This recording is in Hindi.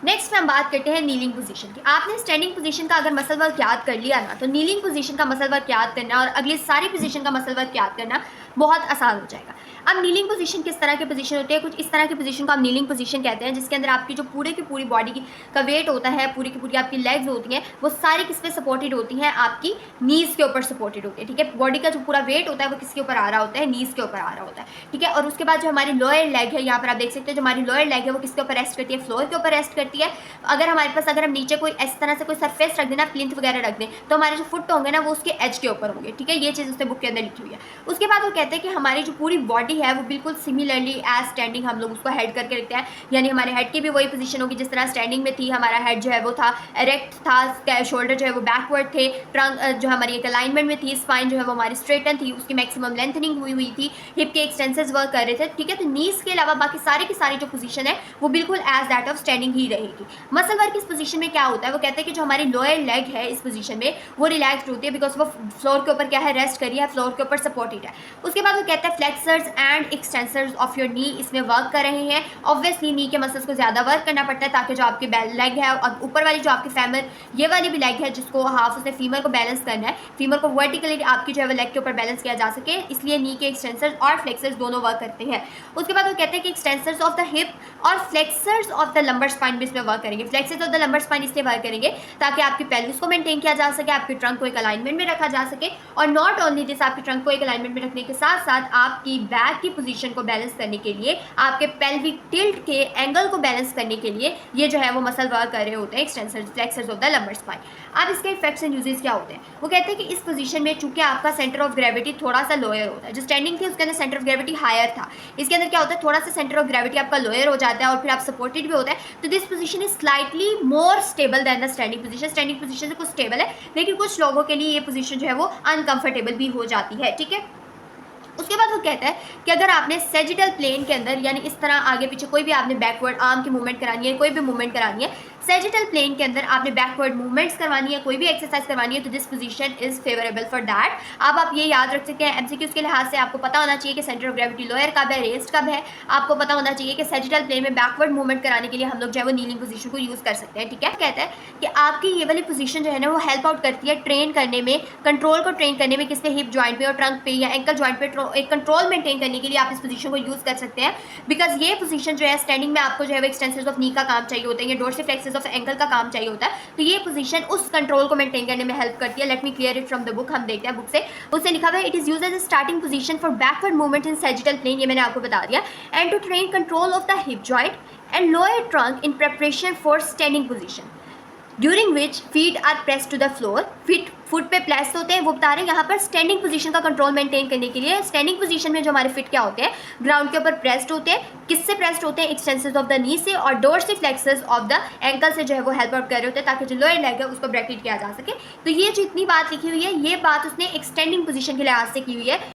नेक्स्ट हम बात करते हैं नीलिंग पोजीशन की। आपने स्टैंडिंग पोजीशन का अगर मसल वर्क याद कर लिया ना, तो नीलिंग पोजीशन का मसल वर्क याद करना और अगली सारी पोजीशन का मसल वर्क याद करना बहुत आसान हो जाएगा। अब नीलिंग पोजीशन किस तरह की पोजीशन होती है, कुछ इस तरह की पोजीशन को हम नीलिंग पोजीशन कहते हैं, जिसके अंदर आपकी जो पूरे की पूरी बॉडी का वेट होता है, पूरी की पूरी आपकी लेग्स होती हैं, वो सारी किस पे सपोर्टेड होती हैं, आपकी नीज के ऊपर सपोर्टेड होती है। ठीक है, बॉडी का जो पूरा वेट होता है वो किसके ऊपर आ रहा होता है, नीज के ऊपर आ रहा होता है। ठीक है, और उसके बाद जो हमारी लोअर लेग है, यहाँ पर आप देख सकते हैं जो हमारी लोअर लेग है वो किसके ऊपर रेस्ट करती है, फ्लोर के ऊपर रेस्ट करती है। अगर हमारे पास अगर हम नीचे कोई इस तरह से कोई सरफेस रख देना, प्लिंथ वगैरह रख दें, तो हमारे जो फुट होंगे ना वो उसके एज के ऊपर होंगे। ठीक है, ये चीज़ उसने बुक के अंदर लिखी हुई है। उसके बाद वो कहते हैं कि हमारी जो पूरी बॉडी है वो बिल्कुल सिमिलरली एज स्टैंडिंग हम लोग उसको हेड करके रखते हैं, यानी हमारे हेड की भी वही पोजीशन होगी जिस तरह स्टैंडिंग में थी। हमारा हेड जो है वो था एरेक्ट था, शोल्डर जो है वो बैकवर्ड थे, ट्रंक जो हमारी एक अलाइनमेंट में थी, स्पाइन जो है वो हमारी स्ट्रेटन थी, उसकी मैक्सिमम लेंथनिंग हुई थी, हिप के एक्सटेंसेस वर्क कर रहे थे। ठीक है, तो नीज के अलावा बाकी सारी की सारी जो पोजीशन है वो बिल्कुल एज दैट ऑफ स्टैंडिंग ही रहेगी। मसल वर्क इस पोजीशन में क्या होता है, वो कहते हैं कि जो हमारी लोअर लेग है इस पोजीशन में वो रिलैक्स्ड होती है, बिकॉज वो फ्लोर के ऊपर क्या है, रेस्ट करी है, फ्लोर के ऊपर सपोर्टेड है। उसके बाद वो कहते हैं flexors and extensors of your knee इसमें वर्क कर रहे हैं। ऑब्वियसली नी के मसल्स को ज़्यादा वर्क करना पड़ता है ताकि जो आपकी लेग है और ऊपर वाली जो आपकी फैमर ये वाली भी लेग है जिसको हाफ उसने फीमर को बैलेंस करना है, फीमर को वर्टिकली आपकी जो है वो लेग के ऊपर बैलेंस किया जा सके, इसलिए नी के एक्सटेंसर्स और फ्लेक्सर्स दोनों वर्क करते हैं। उसके बाद वो कहते हैं कि एक्सटेंसर्स ऑफ द हिप और flexors of the lumbar spine भी इसमें वर्क करेंगे। Flexors of the lumbar spine इसलिए वर्क करेंगे ताकि आपकी पेल्विस को मेंटेन किया जा सके, आपके ट्रंक को एक अलाइनमेंट में रखा जा सके, और नॉट ओनली दिस, आपके ट्रंक को एक अलाइनमेंट में रखने के साथ साथ आपकी बैक की पोजीशन को बैलेंस करने के लिए, आपके पेल्विक टिल्ट के एंगल को बैलेंस करने के लिए ये जो है वो मसल वर्क कर रहे होते हैं, extensors flexors of the lumbar spine. अब इसके इफेक्ट्स एंड यूजेस क्या होते हैं, वो कहते हैं कि इस पोजीशन में चूंकि आपका सेंटर ऑफ ग्रेविटी थोड़ा सा लोअर होता है, जो स्टैंडिंग थी उसके अंदर सेंटर ऑफ ग्रेविटी हायर था, इसके अंदर क्या होता है, थोड़ा सा सेंटर ऑफ ग्रेविटी आपका लोअर हो जाता है और फिर आप सपोर्टेड भी होता है। तो this position is slightly more stable then the standing position. Standing position से कुछ स्टेबल है, लेकिन कुछ लोगों के लिए ये पोजीशन जो है वो अनकंफर्टेबल भी हो जाती है। ठीक है, उसके बाद वो कहता है कि अगर आपने सेजिटल प्लेन के अंदर, यानी इस तरह आगे पीछे कोई भी आपने बैकवर्ड आर्म की मूवमेंट करानी है, कोई भी मूवमेंट करानी है, सेजिटल प्लेन के अंदर आपने बैकवर्ड मूवमेंट्स करवानी है, कोई भी एक्सरसाइज करवानी है, तो this position is favourable for that. अब आप ये याद रख सकते हैं, एमसीक्यूज के लिहाज से आपको पता होना चाहिए कि सेंटर ऑफ ग्रेविटी लोअर कब है, रेस्ट कब है। आपको पता होना चाहिए कि सेजिटल प्लेन में बैकवर्ड मूवमेंट कराने के लिए हम लोग जो है वो नीलिंग पोजीशन को यूज़ कर सकते हैं। ठीक है, कहता है कि आपकी ये वाली पोजीशन जो है ना वो हेल्प आउट करती है ट्रेन करने में, कंट्रोल को ट्रेन करने में, किसपे, हिप जॉइंट पे और ट्रंक पे या एंकल जॉइंट पे एक कंट्रोल मेंटेन करने के लिए आप इस पोजीशन को यूज़ कर सकते हैं। बिकॉज ये पोजीशन जो है स्टैंडिंग में आपको जो है एक्सटेंसर्स ऑफ नी का काम चाहिए होता है, या डोर्सिफ्लेक्सर्स ऑफ एंकल का काम चाहिए होता है, तो ये पोजीशन उस कंट्रोल को मेंटेन करने में हेल्प करती है। Let me clear it from the book, हम देखते हैं बुक से। उससे लिखा हुआ है, it is used as a starting position for backward movement in sagittal plane, ये मैंने आपको बता दिया, and to train control of the hip joint and lower trunk in preparation for standing position during which feet are press to the floor. Feet foot पे प्लेस होते हैं, वो बता रहे हैं यहाँ पर स्टैंडिंग पोजीशन का कंट्रोल मेंटेन करने के लिए। स्टैंडिंग पोजीशन में जो हमारे फिट क्या होते हैं, ग्राउंड के ऊपर प्रेस्ड होते हैं, किससे प्रेस्ड होते हैं, एक्सटेंसर्स ऑफ द नी से और डोर्सिफ्लेक्सर्स ऑफ द एंकल से जो है वो हेल्प आउट कर रहे होते हैं, ताकि जो लोअर लेग है उसको ब्रैकेट किया जा सके। तो ये जो इतनी बात लिखी हुई है, ये बात उसने एक्सटेंडिंग पोजीशन के लिहाज से की हुई है।